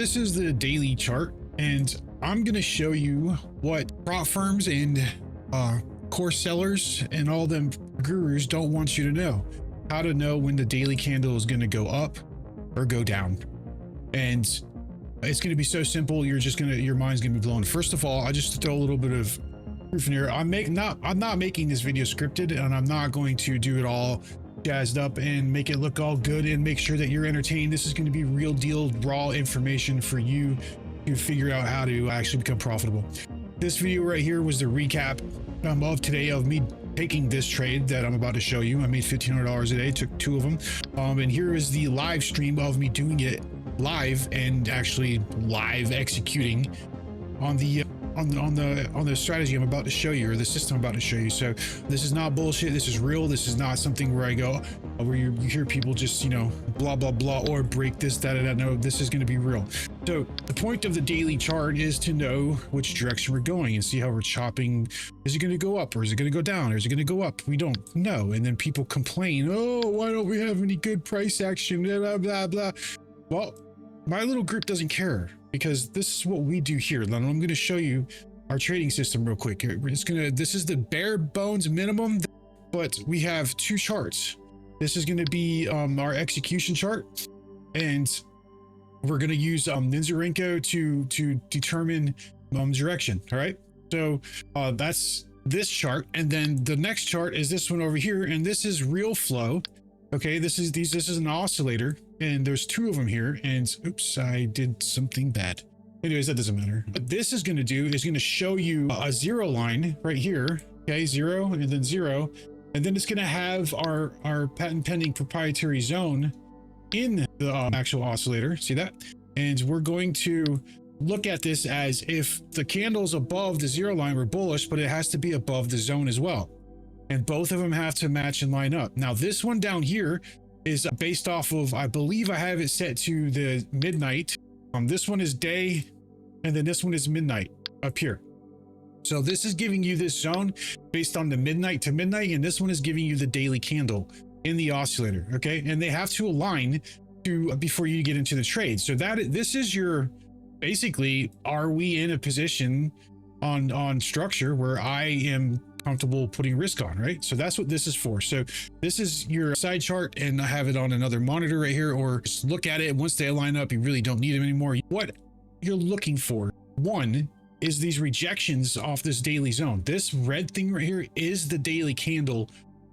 This is the daily chart, and I'm going to show you what prop firms and course sellers and all them gurus don't want you to know. How to know when the daily candle is going to go up or go down. And it's going to be so simple. Your mind's going to be blown. First of all, I just throw a little bit of proof in here. I'm not making this video scripted, and I'm not going to do it all jazzed up and make it look all good and make sure that you're entertained. This is going to be real deal, raw information for you to figure out how to actually become profitable. This video right here was the recap of today of me taking this trade that I'm about to show you. I made $1,500 a day, took 2 of them. And here is the live stream of me doing it live and actually live executing on the strategy I'm about to show you, or the system I'm about to show you. So this is not bullshit. This is real. This is not something where I go where you hear people just, blah blah blah, or break this, that. No, this is going to be real. So the point of the daily chart is to know which direction we're going and see how we're chopping. Is it going to go up, or is it going to go down, or is it going to go up? We don't know. And then people complain, oh, why don't we have any good price action, blah blah blah. Well, my little group doesn't care, because this is what we do here. And I'm going to show you our trading system real quick. This is the bare bones minimum, but we have 2 charts. This is going to be our execution chart, and we're going to use ninjatrader to determine direction. All right, so that's this chart, and then the next chart is this one over here, and this is real flow. Okay, this is an oscillator, and there's 2 of them here. And oops, I did something bad. Anyways, that doesn't matter. What this is going to do is going to show you a 0 line right here. Okay, 0 and then 0, and then it's going to have our patent pending proprietary zone in the actual oscillator. See that? And we're going to look at this as if the candle's above the 0 line, we're bullish, but it has to be above the zone as well. And both of them have to match and line up. Now, this one down here is based off of, I believe I have it set to the midnight. This one is day, and then this one is midnight up here. So this is giving you this zone based on the midnight to midnight, and this one is giving you the daily candle in the oscillator. Okay, and they have to align to before you get into the trade. So this is your basically, are we in a position on structure where I am comfortable putting risk on, right? So that's what this is for. So this is your side chart, and I have it on another monitor right here, or just look at it. Once they line up, you really don't need them anymore. What you're looking for, one, is these rejections off this daily zone. This red thing right here is the daily candle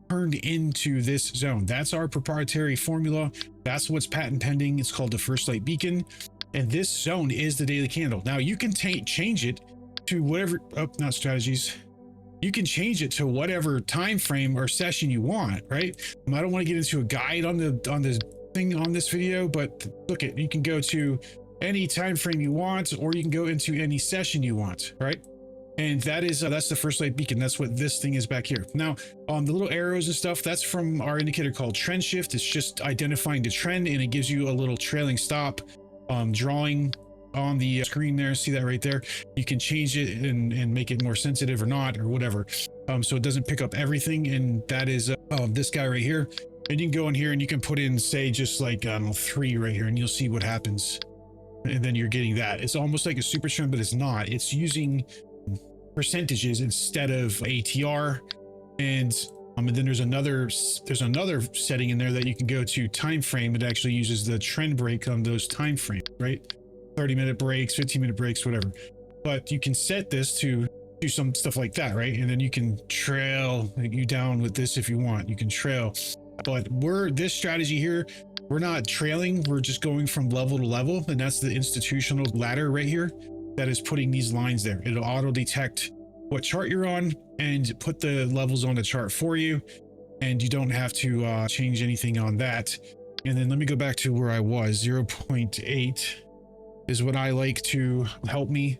turned into this zone. That's our proprietary formula. That's what's patent pending. It's called the first light beacon, and this zone is the daily candle. Now you can change it to whatever, not strategies. You can change it to whatever time frame or session you want, right? I don't want to get into a guide on the thing on this video, but look, you can go to any time frame you want, or you can go into any session you want, right? And that is that's the first light beacon. That's what this thing is back here. Now, the little arrows and stuff, that's from our indicator called trend shift. It's just identifying the trend, and it gives you a little trailing stop drawing on the screen there. See that right there? You can change it and make it more sensitive or not, or whatever, so it doesn't pick up everything. And that is this guy right here. And you can go in here and you can put in, say, just like 3 right here, and you'll see what happens. And then you're getting that. It's almost like a super trend, but it's not. It's using percentages instead of ATR. And then there's another setting in there that you can go to time frame. It actually uses the trend break on those time frames, right? 30-minute breaks, 15-minute breaks, whatever. But you can set this to do some stuff like that, right? And then you can trail you down with this if you want. You can trail. But this strategy here, we're not trailing. We're just going from level to level. And that's the institutional ladder right here that is putting these lines there. It'll auto detect what chart you're on and put the levels on the chart for you. And you don't have to change anything on that. And then let me go back to where I was. 0.8 is what I like to help me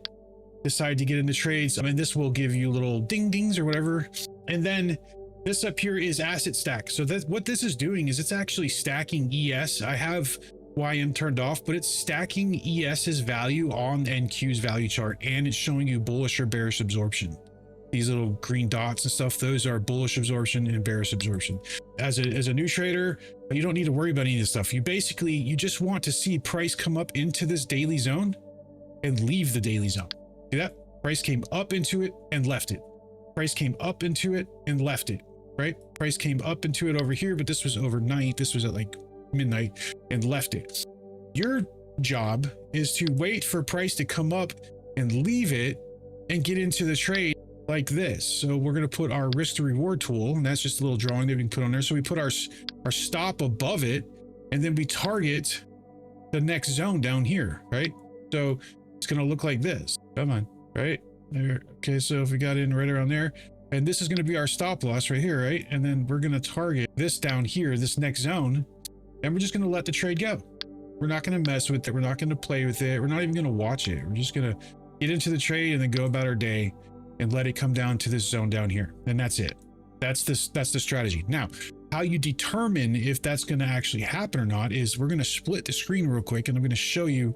decide to get into trades. I mean, this will give you little ding dings or whatever. And then this up here is asset stack. So that's what this is doing, is it's actually stacking ES. I have YM turned off, but it's stacking ES's value on NQ's value chart, and it's showing you bullish or bearish absorption. these little green dots and stuff, those are bullish absorption and bearish absorption. As a new trader, you don't need to worry about any of this stuff. You just want to see price come up into this daily zone and leave the daily zone. See that? Price came up into it and left it. Price came up into it and left it, right? Price came up into it over here, but this was overnight. This was at like midnight and left it. Your job is to wait for price to come up and leave it and get into the trade like this. So we're going to put our risk to reward tool, and that's just a little drawing that we can put on there. So we put our stop above it, and then we target the next zone down here, right? So it's going to look like this. Come on, right there. Okay, so if we got in right around there, and this is going to be our stop loss right here, right? And then we're going to target this down here, this next zone, and we're just going to let the trade go. We're not going to mess with it. We're not going to play with it. We're not even going to watch it. We're just going to get into the trade and then go about our day and let it come down to this zone down here. And that's it. That's the strategy. Now, how you determine if that's going to actually happen or not is we're going to split the screen real quick, and I'm going to show you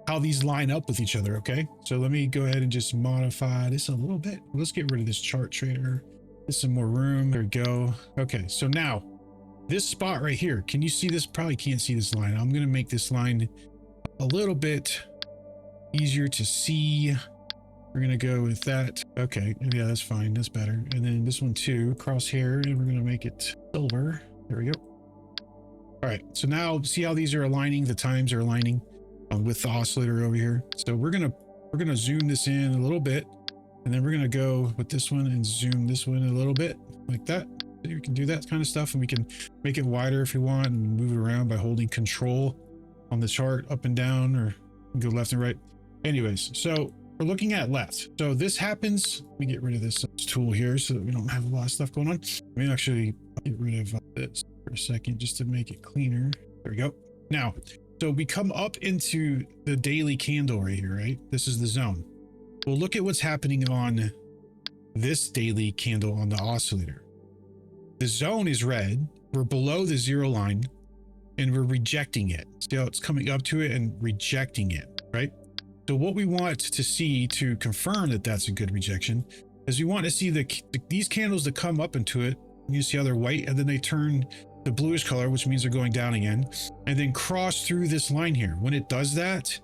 how these line up with each other. Okay, so let me go ahead and just modify this a little bit. Let's get rid of this chart trader. Get some more room. There we go. Okay, so now this spot right here, can you see this? Probably can't see this line. I'm going to make this line a little bit easier to see. We're going to go with that. Okay, yeah, that's fine. That's better. And then this one too, crosshair, and we're going to make it silver. There we go. All right, so now see how these are aligning? The times are aligning with the oscillator over here. So we're gonna zoom this in a little bit, and then we're gonna go with this one and zoom this one a little bit like that. So you can do that kind of stuff, and we can make it wider if you want and move it around by holding control on the chart up and down, or go left and right. Anyways, so we're looking at left. So this happens. Let me get rid of this tool here so that we don't have a lot of stuff going on. Let me actually get rid of this for a second just to make it cleaner. There we go. Now, so we come up into the daily candle right here, right? This is the zone. Well, look at what's happening on this daily candle on the oscillator. The zone is red. We're below the zero line, and we're rejecting it. See how it's coming up to it and rejecting it, right? So what we want to see to confirm that that's a good rejection is we want to see these candles that come up into it. You see how they're white, and then they turn the bluish color, which means they're going down again, and then cross through this line here. When it does that,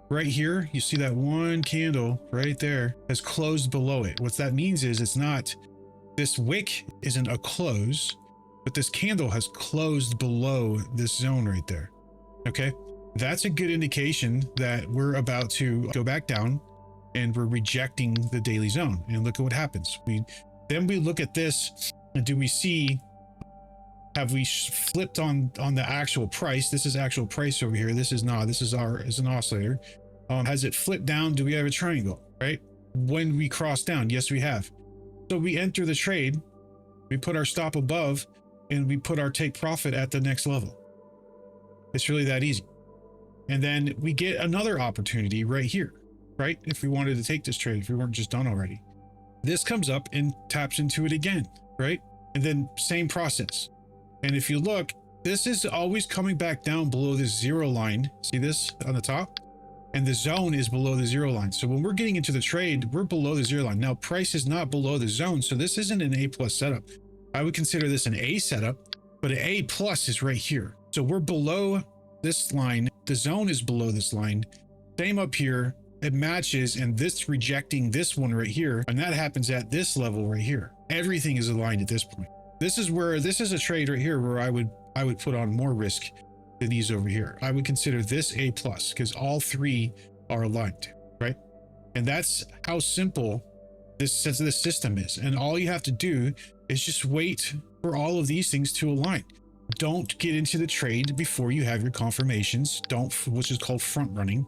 right here, you see that one candle right there has closed below it. What that means is it's not, this wick isn't a close, but this candle has closed below this zone right there. Okay, that's a good indication that we're about to go back down and we're rejecting the daily zone. And look at what happens. Then we look at this, and do we see, have we flipped on the actual price? This is actual price over here. This is not. This is an oscillator. Has it flipped down? Do we have a triangle, right? When we cross down, yes, we have. So we enter the trade, we put our stop above, and we put our take profit at the next level. It's really that easy. And then we get another opportunity right here, right? If we wanted to take this trade, if we weren't just done already, this comes up and taps into it again, right? And then same process. And if you look, this is always coming back down below this zero line. See this on the top? And the zone is below the zero line. So when we're getting into the trade, we're below the zero line. Now, price is not below the zone. So this isn't an A plus setup. I would consider this an A setup, but an A plus is right here. So we're below this line. The zone is below this line. Same up here. It matches, and this rejecting this one right here. And that happens at this level right here. Everything is aligned at this point. This is a trade right here where I would put on more risk than these over here. I would consider this A plus because all three are aligned, right? And that's how simple this system is. And all you have to do is just wait for all of these things to align. Don't get into the trade before you have your confirmations. Which is called front running.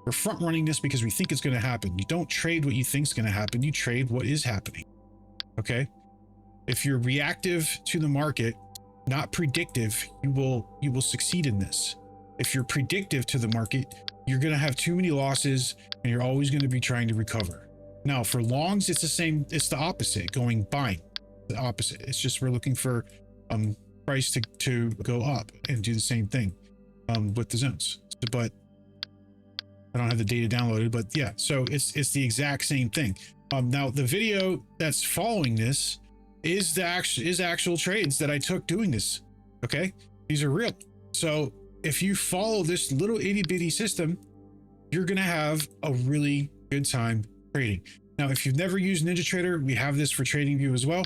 We're front running this because we think it's going to happen. You don't trade what you think is going to happen. You trade what is happening. Okay. If you're reactive to the market, not predictive, you will succeed in this. If you're predictive to the market, you're going to have too many losses, and you're always going to be trying to recover. Now, for longs, it's the same. It's the opposite. Buying, the opposite. It's just we're looking for price to go up and do the same thing with the zones. But I don't have the data downloaded. But yeah, so it's the exact same thing. Now the video that's following this is actual trades that I took doing this. Okay, these are real. So if you follow this little itty bitty system, you're gonna have a really good time trading. Now, if you've never used NinjaTrader, we have this for TradingView as well.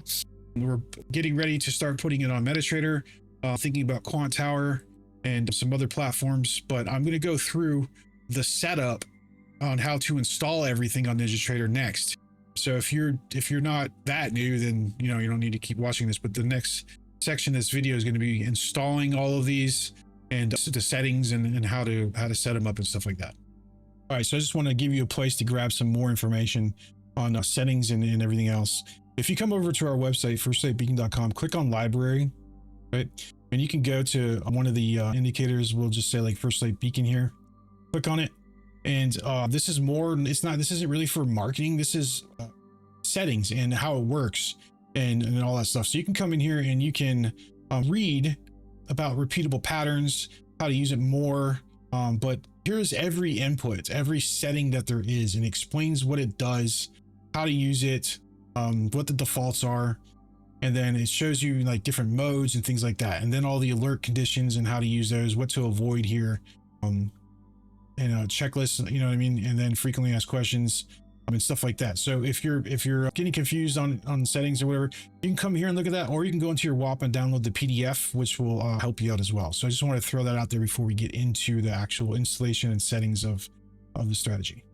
We're getting ready to start putting it on MetaTrader, thinking about Quant Tower and some other platforms, but I'm going to go through the setup on how to install everything on NinjaTrader next. So if you're not that new, then you don't need to keep watching this, but the next section of this video is going to be installing all of these and the settings and how to set them up and stuff like that. All right, so I just want to give you a place to grab some more information on settings and everything else. If you come over to our website, firstlightbeacon.com, click on library, right? And you can go to one of the indicators. We'll just say like First Light Beacon here. Click on it. And this is more, this isn't really for marketing. This is settings and how it works and all that stuff. So you can come in here and you can read about repeatable patterns, how to use it more. But here's every input, every setting that there is, and explains what it does, how to use it, what the defaults are, and then it shows you like different modes and things like that, and then all the alert conditions and how to use those, what to avoid here, and a checklist, you know what I mean, and then frequently asked questions and stuff like that. So if you're getting confused on settings or whatever, you can come here and look at that, or you can go into your WAP and download the PDF, which will help you out as well. So I just want to throw that out there before we get into the actual installation and settings of the strategy.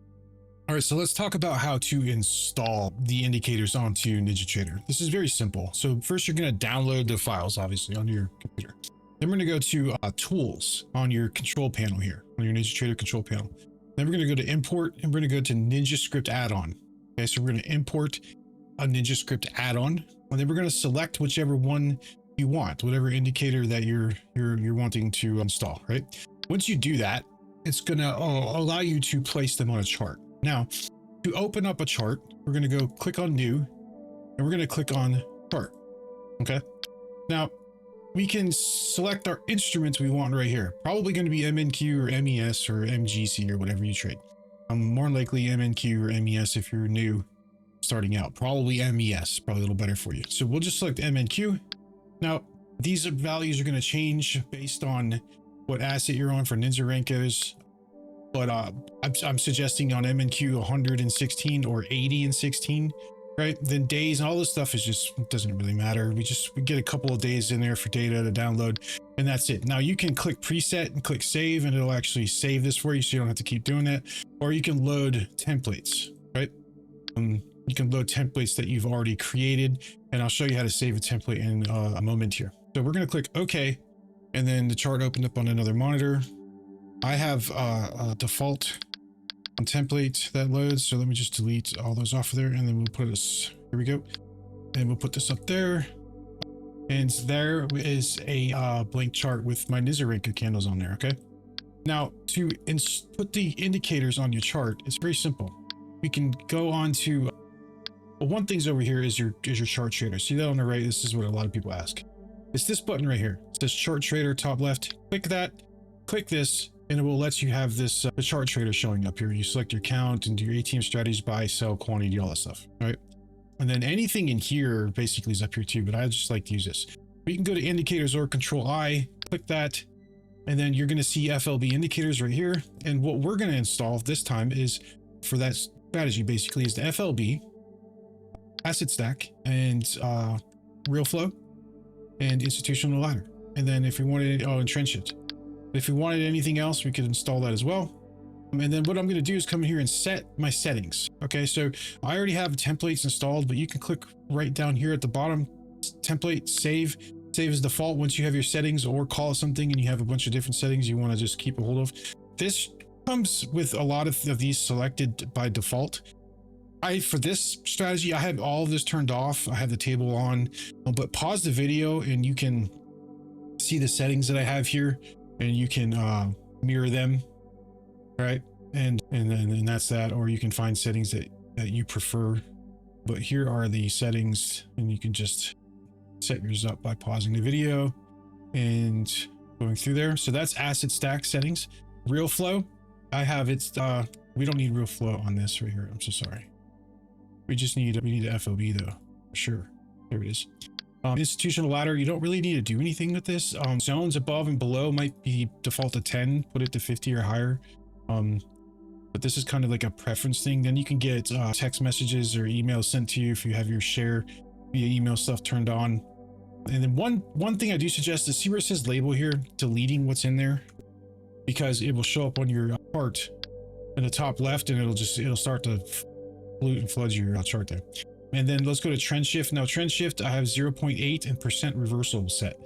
All right, so let's talk about how to install the indicators onto NinjaTrader. This is very simple. So first, you're going to download the files, obviously, onto your computer. Then we're going to go to tools on your control panel here, on your NinjaTrader control panel. Then we're going to go to import, and we're going to go to NinjaScript add-on. Okay, so we're going to import a NinjaScript add-on, and then we're going to select whichever one you want, whatever indicator that you're wanting to install, right? Once you do that, it's going to allow you to place them on a chart. Now, to open up a chart, we're going to go click on new, and we're going to click on chart. Okay. Now, we can select our instruments we want right here. Probably going to be MNQ or MES or MGC or whatever you trade. More likely MNQ or MES if you're new starting out. Probably MES, probably a little better for you. So we'll just select MNQ. Now, these values are going to change based on what asset you're on for Ninja Rankos. But I'm suggesting on MNQ 116 or 80 and 16, right? Then days and all this stuff is just, it doesn't really matter. We get a couple of days in there for data to download, and that's it. Now you can click preset and click save, and it'll actually save this for you, so you don't have to keep doing that. Or you can load templates, right? You can load templates that you've already created, and I'll show you how to save a template in a moment here. So we're going to click OK, and then the chart opened up on another monitor. I have a default template that loads, so let me just delete all those off of there, and then we'll put this, here we go, and we'll put this up there, and there is a blank chart with my Ninja Ranko candles on there. Okay, now to put the indicators on your chart, it's very simple. We can go on to one thing's over here is your chart trader. See that on the right? This is what a lot of people ask. It's this button right here. It says chart trader, top left. Click that, click this, and it will let you have this the chart trader showing up here. You select your count and do your ATM strategies, buy, sell, quantity, all that stuff, right? And then anything in here basically is up here too, but I just like to use this. We can go to indicators or control I, click that, and then you're going to see FLB indicators right here. And what we're going to install this time is for that strategy basically is the FLB, asset stack, and real flow, and institutional ladder. And then if you wanted, and shift. If we wanted anything else, we could install that as well. And then what I'm going to do is come in here and set my settings. Okay, so I already have templates installed, but you can click right down here at the bottom, template, save as default once you have your settings, or call something and you have a bunch of different settings you want to just keep a hold of. This comes with a lot of these selected by default. For this strategy, I have all of this turned off. I have the table on, but pause the video and you can see the settings that I have here, and you can mirror them, right? And that's that. Or you can find settings that you prefer. But here are the settings, and you can just set yours up by pausing the video and going through there. So that's asset stack settings. Real flow, I have it's we don't need real flow on this right here. I'm so sorry. We need the FOB though, for sure. There it is. Institutional ladder, you don't really need to do anything with this. Zones above and below might be default to 10, put it to 50 or higher. But this is kind of like a preference thing. Then you can get text messages or emails sent to you if you have your share via email stuff turned on. And then one thing I do suggest is see where it says label here, deleting what's in there, because it will show up on your chart in the top left, and it'll start to flute and flood your chart there. And then let's go to trend shift. Now trend shift, I have 0.8 and % reversal set.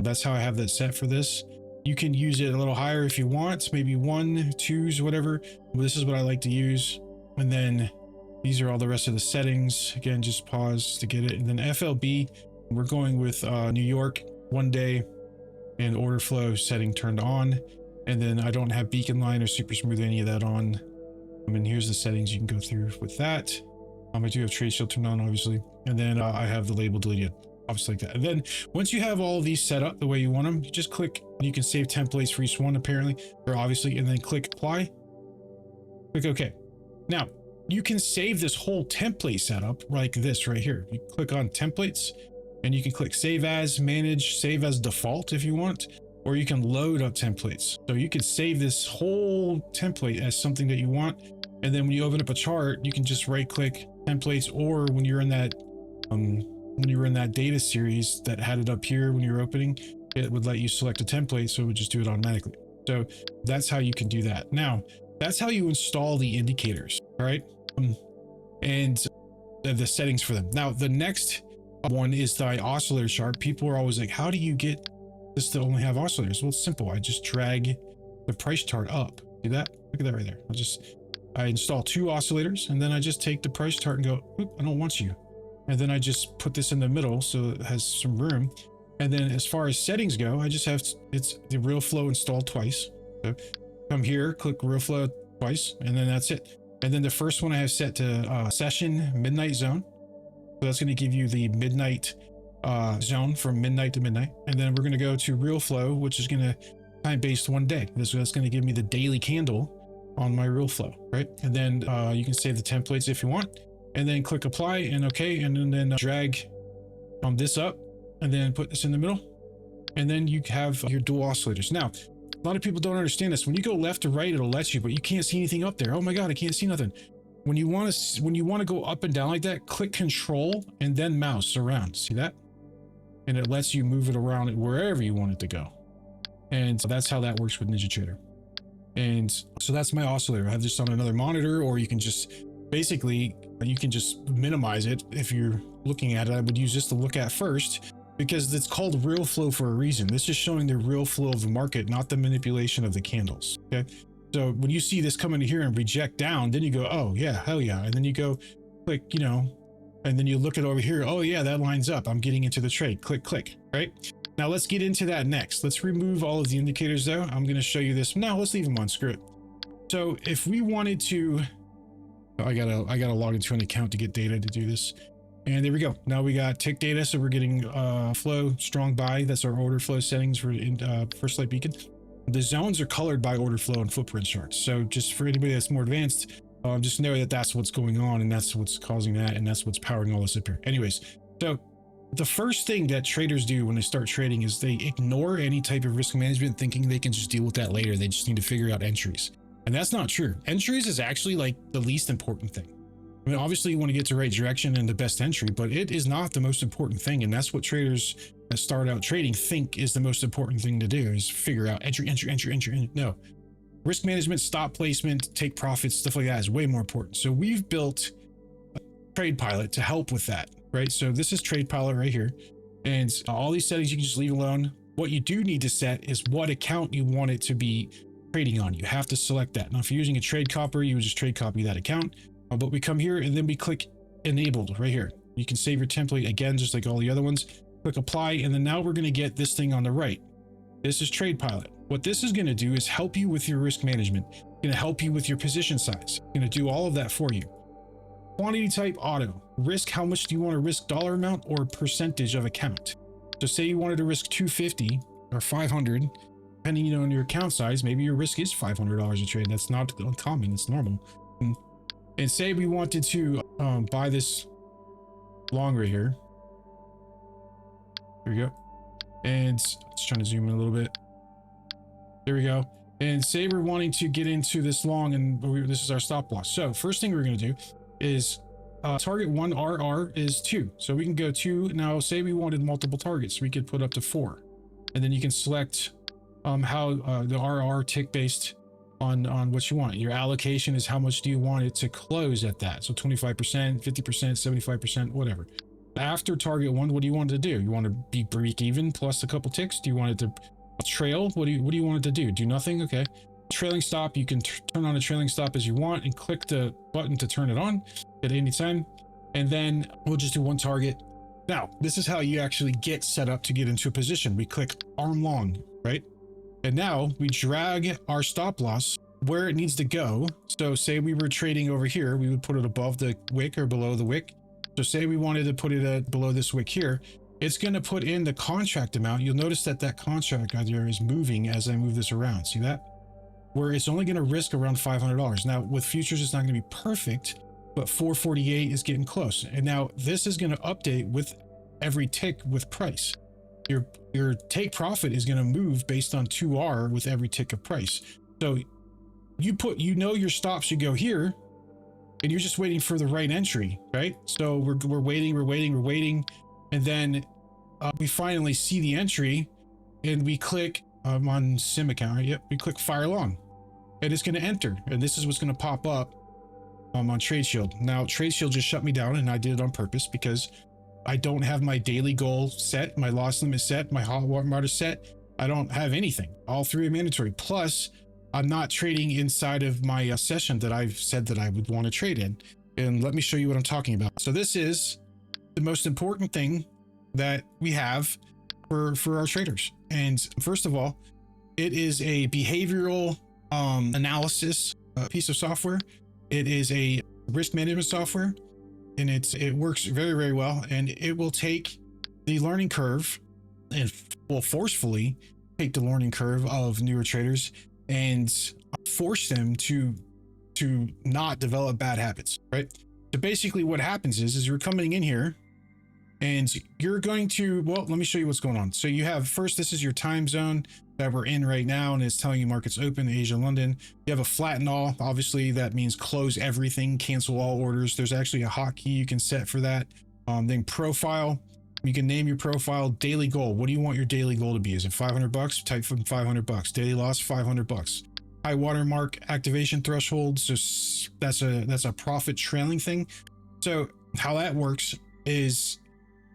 That's how I have that set for this. You can use it a little higher if you want, maybe 1, 2s, whatever. But this is what I like to use. And then these are all the rest of the settings. Again, just pause to get it. And then FLB, we're going with New York 1 day and order flow setting turned on. And then I don't have beacon line or super smooth, any of that on. And here's the settings you can go through with that. I do have trade shield turned on, obviously. And then I have the label deleted, obviously, like that. And then once you have all of these set up the way you want them, you just click, you can save templates for each one, apparently, or obviously, and then click apply. Click OK. Now, you can save this whole template setup like this right here. You click on templates and you can click save as, manage, save as default if you want, or you can load up templates. So you can save this whole template as something that you want. And then when you open up a chart, you can just right click templates, or when you're in that data series that had it up here when you're opening, it would let you select a template, so it would just do it automatically. So that's how you can do that. Now that's how you install the indicators, all right? And the settings for them. Now the next one is the oscillator chart. People are always like, how do you get this to only have oscillators? Well, it's simple. I just drag the price chart up. See that? Look at that right there. I install 2 oscillators, and then I just take the price chart and go, oop, I don't want you. And then I just put this in the middle so it has some room. And then as far as settings go, I just have, it's the real flow installed twice. So come here, click real flow twice, and then that's it. And then the first one I have set to session midnight zone. So that's going to give you the midnight zone from midnight to midnight. And then we're going to go to real flow, which is going to time based 1 day. That's going to give me the daily candle on my real flow, right? And then you can save the templates if you want, and then click apply and okay, and then drag this up and then put this in the middle, and then you have your dual oscillators. Now a lot of people don't understand this. When you go left to right, it'll let you, but you can't see anything up there. Oh my god, I can't see nothing. When you want to go up and down like that, click control and then mouse around. See that? And it lets you move it around wherever you want it to go. And that's how that works with NinjaTrader. And so that's my oscillator. I have this on another monitor, or you can just basically, you can just minimize it. If you're looking at it, I would use this to look at first, because it's called real flow for a reason. This is showing the real flow of the market, not the manipulation of the candles. Okay. So when you see this come in here and reject down, then you go, oh yeah, hell yeah. And then you go click, and then you look at over here. Oh yeah, that lines up. I'm getting into the trade. Click, click, right? Now let's get into that next. Let's remove all of the indicators though. I'm going to show you this. Now let's leave them on, screw it. So if we wanted to, I gotta log into an account to get data to do this. And there we go. Now we got tick data. So we're getting flow, strong buy. That's our order flow settings for First Light Beacon. The zones are colored by order flow and footprint charts. So just for anybody that's more advanced, just know that that's what's going on, and that's what's causing that, and that's what's powering all this up here. Anyways, so the first thing that traders do when they start trading is they ignore any type of risk management, thinking they can just deal with that later. They just need to figure out entries. And that's not true. Entries is actually like the least important thing. I mean, obviously you want to get to the right direction and the best entry, but it is not the most important thing. And that's what traders that start out trading think is the most important thing to do, is figure out entry. No. Risk management, stop placement, take profits, stuff like that is way more important. So we've built a Trade Pilot to help with that. Right? So this is Trade Pilot right here. And all these settings you can just leave alone. What you do need to set is what account you want it to be trading on. You have to select that. Now, if you're using a trade copy, you would just trade copy that account. But we come here and then we click enabled right here. You can save your template again, just like all the other ones. Click apply. And then now we're going to get this thing on the right. This is Trade Pilot. What this is going to do is help you with your risk management. It's going to help you with your position size. It's going to do all of that for you. Quantity type auto. Risk, how much do you want to risk, dollar amount or percentage of account? So say you wanted to risk 250 or 500, depending on your account size. Maybe your risk is $500 a trade. That's not uncommon, it's normal. And say we wanted to buy this long right here. Here we go. And let's try to zoom in a little bit. There we go. And say we're wanting to get into this long, and this is our stop loss. So first thing we're going to do is target 1 RR is 2. So we can go 2. Now say we wanted multiple targets, we could put up to 4. And then you can select how the RR tick based on what you want. Your allocation is how much do you want it to close at that. So 25%, 50%, 75%, whatever. After target 1, what do you want it to do? You want to be break even plus a couple ticks? Do you want it to trail? What do you want it to do? Do nothing? Okay. Trailing stop, you can turn on a trailing stop as you want and click the button to turn it on at any time. And then we'll just do 1 target. Now, this is how you actually get set up to get into a position. We click arm long, right? And now we drag our stop loss where it needs to go. So say we were trading over here, we would put it above the wick or below the wick. So say we wanted to put it at below this wick here, it's going to put in the contract amount. You'll notice that that contract right there is moving as I move this around. See that? Where it's only going to risk around $500. Now with futures, it's not going to be perfect, but 448 is getting close. And now this is going to update with every tick with price. Your take profit is going to move based on 2R with every tick of price. So you know your stop should go here, and you're just waiting for the right entry, right? So we're waiting, and then we finally see the entry, and we click on sim account, right? Yep, we click fire long, and it's going to enter, and this is what's going to pop up on Trade Shield. Now Trade Shield just shut me down, and I did it on purpose because I don't have my daily goal set, my loss limit set, my hot water mark set. I don't have anything. All 3 are mandatory. Plus, I'm not trading inside of my session that I've said that I would want to trade in. And let me show you what I'm talking about. So this is the most important thing that we have for our traders. And first of all, it is a behavioral analysis piece of software. It is a risk management software. And it works very, very well, and it will take the learning curve and will forcefully take the learning curve of newer traders and force them to not develop bad habits, right? So basically what happens is you're coming in here and you're going to, well, let me show you what's going on. So you have first, this is your time zone that we're in right now, and it's telling you markets open, Asia, London. You have a flatten all. Obviously that means close everything, cancel all orders. There's actually a hotkey you can set for that. Then profile, you can name your profile. Daily goal, what do you want your daily goal to be? Is it 500 bucks? Type from 500 bucks. Daily loss, 500 bucks. High watermark activation threshold. So that's a profit trailing thing. So how that works is,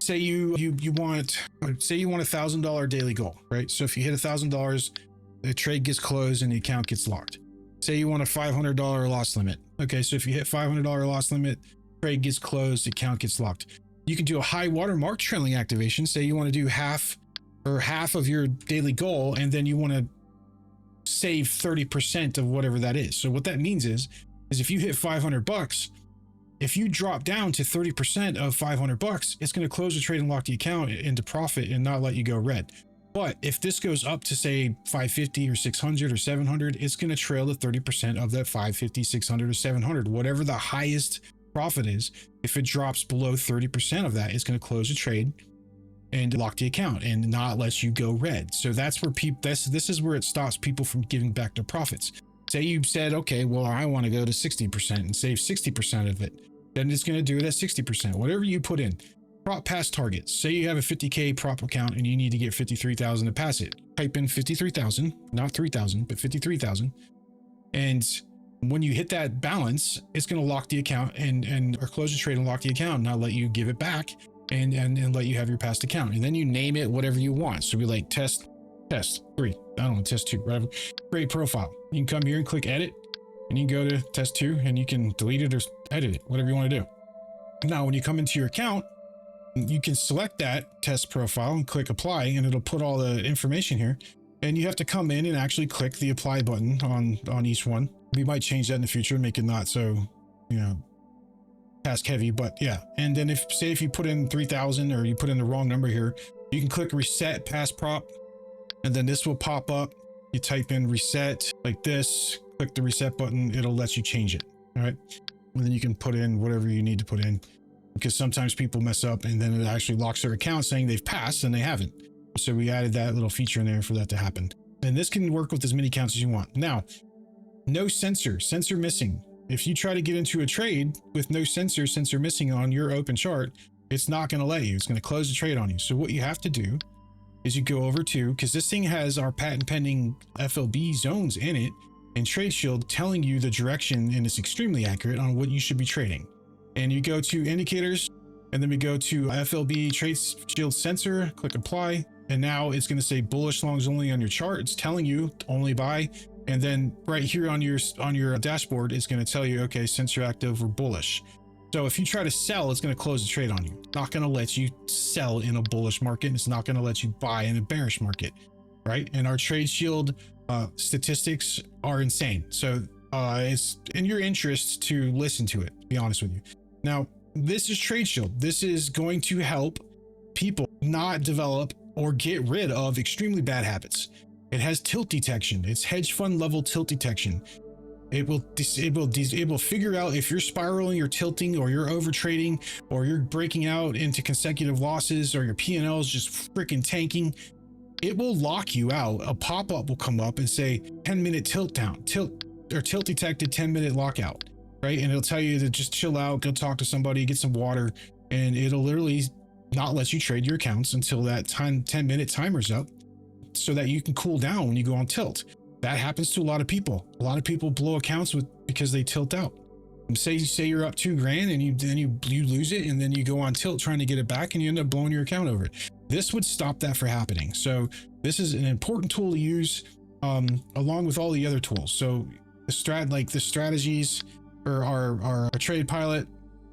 say you want $1,000 daily goal, right? So if you hit $1,000, the trade gets closed and the account gets locked. Say you want a $500 loss limit. Okay, so if you hit $500 loss limit, trade gets closed, the account gets locked. You can do a high watermark trailing activation. Say you want to do half of your daily goal, and then you want to save 30% of whatever that is. So what that means is if you hit 500 bucks, if you drop down to 30% of 500 bucks, it's going to close the trade and lock the account into profit and not let you go red. But if this goes up to say 550 or 600 or 700, it's going to trail the 30% of that 550, 600 or 700, whatever the highest profit is. If it drops below 30% of that, it's going to close the trade and lock the account and not let you go red. So that's where this is where it stops people from giving back their profits. Say you said, okay, well, I want to go to 60% and save 60% of it. Then it's going to do it at 60%, whatever you put in. Prop pass targets. Say you have a 50K prop account and you need to get 53,000 to pass it. Type in 53,000, not 3,000, but 53,000. And when you hit that balance, it's going to lock the account or close the trade and lock the account and not let you give it back and let you have your past account. And then you name it whatever you want. So we like test 3. I don't know, test 2, whatever. Create profile. You can come here and click edit, and you can go to test 2 and you can delete it or edit it, whatever you want to do. Now, when you come into your account, you can select that test profile and click apply, and it'll put all the information here. And you have to come in and actually click the apply button on each one. We might change that in the future, make it not so, task heavy, but yeah. And then if you put in 3,000 or you put in the wrong number here, you can click reset pass prop, and then this will pop up. You type in reset like this, click the reset button, it'll let you change it. All right. and then you can put in whatever you need to put in, because sometimes people mess up and then it actually locks their account saying they've passed and they haven't. So we added that little feature in there for that to happen. And this can work with as many accounts as you want. Now, no sensor missing. If you try to get into a trade with no sensor missing on your open chart, it's not going to let you. It's going to close the trade on you. So what you have to do is you go over to, because this thing has our patent pending FLB zones in it, and Trade Shield telling you the direction, and it's extremely accurate on what you should be trading. And you go to indicators, and then we go to FLB Trade Shield sensor, click apply, and now it's going to say bullish longs only on your chart. It's telling you only buy. And then right here on your dashboard, it's going to tell you, okay, sensor active or bullish. So if you try to sell, it's going to close the trade on you. It's not going to let you sell in a bullish market. And it's not going to let you buy in a bearish market, right? And our Trade Shield statistics are insane. So it's in your interest to listen to it, to be honest with you. Now, this is Trade Shield. This is going to help people not develop or get rid of extremely bad habits. It has tilt detection. It's hedge fund level tilt detection. It will figure out if you're spiraling or tilting or you're over trading or you're breaking out into consecutive losses or your P&L is just freaking tanking. It will lock you out. A pop-up will come up and say 10-minute tilt down, tilt detected 10-minute lockout, right? And it'll tell you to just chill out, go talk to somebody, get some water, and it'll literally not let you trade your accounts until that 10-minute timer's up, so that you can cool down when you go on tilt. That happens to a lot of people. A lot of people blow accounts because they tilt out. Say you're up $2,000 and you lose it, and then you go on tilt trying to get it back and you end up blowing your account over it. This would stop that from happening. So this is an important tool to use along with all the other tools. So the strategies or our trade pilot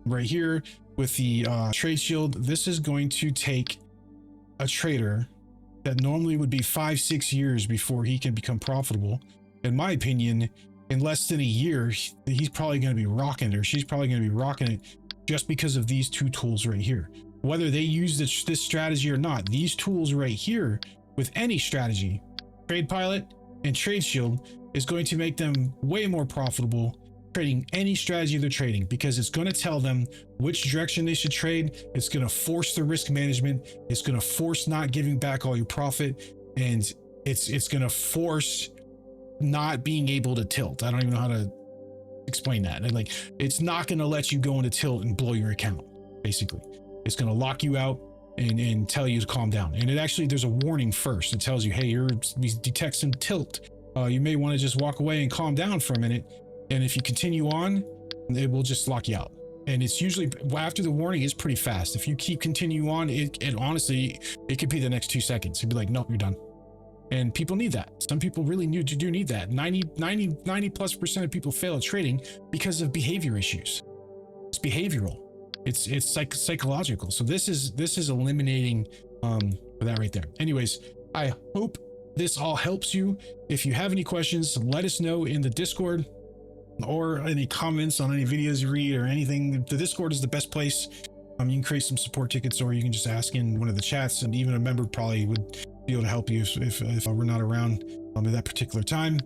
right here with the Trade Shield. This is going to take a trader that normally would be 5-6 years before he can become profitable. In my opinion, in less than a year, he's probably going to be rocking it, or she's probably going to be rocking it, just because of these two tools right here. Whether they use this strategy or not, these tools right here with any strategy, Trade Pilot and Trade Shield, is going to make them way more profitable trading any strategy they're trading, because it's going to tell them which direction they should trade. It's going to force the risk management. It's going to force not giving back all your profit, and it's going to force not being able to tilt. I don't even know how to explain that. And like, it's not going to let you go into tilt and blow your account. Basically, it's going to lock you out and tell you to calm down. And it actually, there's a warning first. It tells you, hey, we detect some tilt. You may want to just walk away and calm down for a minute. And if you continue on, it will just lock you out. And it's usually after the warning is pretty fast. If you keep continue on, it honestly, it could be the next 2 seconds. It'd be like, nope, you're done. And people need that. Some people really do need that. 90+% of people fail at trading because of behavior issues. It's behavioral. It's psychological. So this is eliminating that right there. Anyways, I hope this all helps you. If you have any questions, let us know in the Discord, or any comments on any videos you read or anything. The Discord is the best place. You can create some support tickets, or you can just ask in one of the chats, and even a member probably would be able to help you if we're not around at that particular time.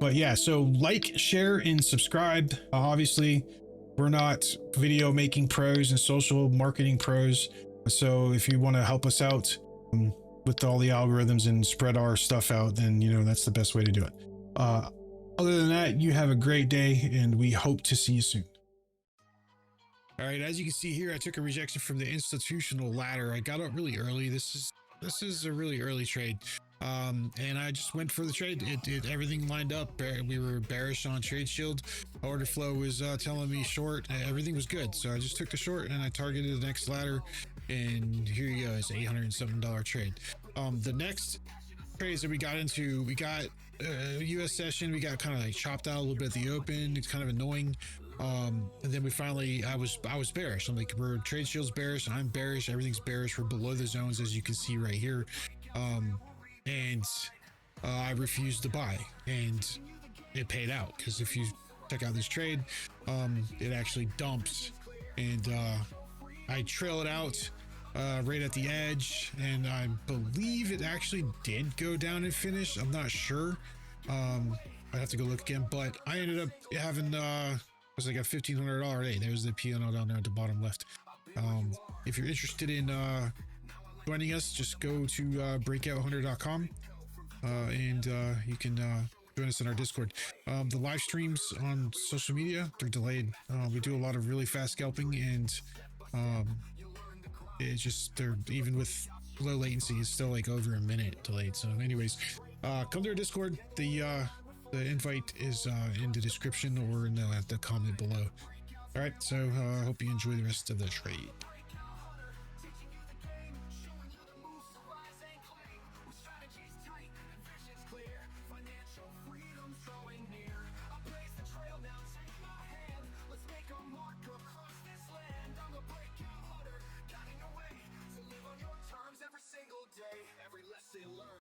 But yeah, so like, share, and subscribe. Obviously, we're not video making pros and social marketing pros. So if you want to help us out with all the algorithms and spread our stuff out, then that's the best way to do it. Other than that, you have a great day, and we hope to see you soon. All right, as you can see here, I took a rejection from the institutional ladder. I got up really early. This is a really early trade, and I just went for the trade. Everything lined up. We were bearish on Trade Shield. Order flow was telling me short. Everything was good, so I just took the short and I targeted the next ladder. And here you go, it's $807 trade. The next trades that we got into, we got US session. We got kind of like chopped out a little bit at the open. It's kind of annoying. And then we finally, I was bearish. I'm like, Trade Shield's bearish, I'm bearish, everything's bearish. We're below the zones, as you can see right here. And I refused to buy, and it paid out, because if you check out this trade, it actually dumps, and I trail it out right at the edge, and I believe it actually did go down and finish. I'm not sure. I'd have to go look again, but I ended up having was like a $1,500. Hey, there's the piano down there at the bottom left. If you're interested in joining us, just go to breakouthunter.com and you can join us in our Discord. The live streams on social media, they're delayed. We do a lot of really fast scalping, and it's just, they're, even with low latency, it's still like over a minute delayed. So anyways, come to our Discord. The invite is in the description or in the comment below. All right, so hope you enjoy the rest of the trade.